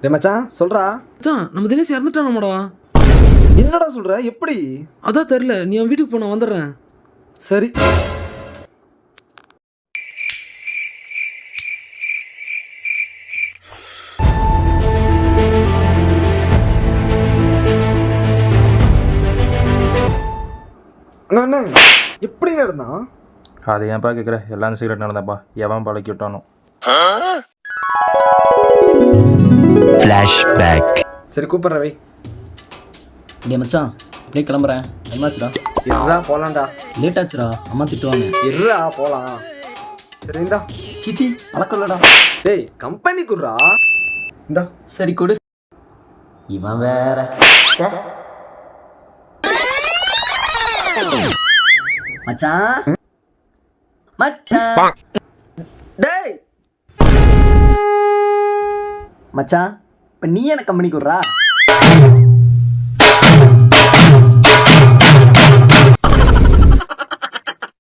டேய் மச்சான் சொல்றா. மச்சான் நம்ம தினேஷ் இறந்துட்டானோடா. என்னடா சொல்ற? எப்படி? அதான் தெரியல, நீ அவன் வீட்டுக்கு போன வந்துடுறேன். சரி. அண்ணா எப்படி நடந்தான்? அது ஏன்ப்பா கேட்குற? எல்லாம் சீக்கிரம் நடந்தாப்பா. எவன் பழக்கி விட்டானோ. சரி கூப்பிட்ற வை. டேய் மச்சான், அப்படியே கிளம்புறேன். டைம் ஆச்சுடா. இருடா போலாம்டா. லேட் ஆச்சுடா, அம்மா திட்டுவாங்க. இருடா போலாம். சரி இந்தா. சீச்சி அளக்கல்லடா. டேய் கம்பெனி குடுறா. இந்தா. சரி கொடு. இவன் வேற. மச்சான் மச்சான் டேய் மச்சான், இப்போ நீ எனக்கு கம்பெனி கொடுறா.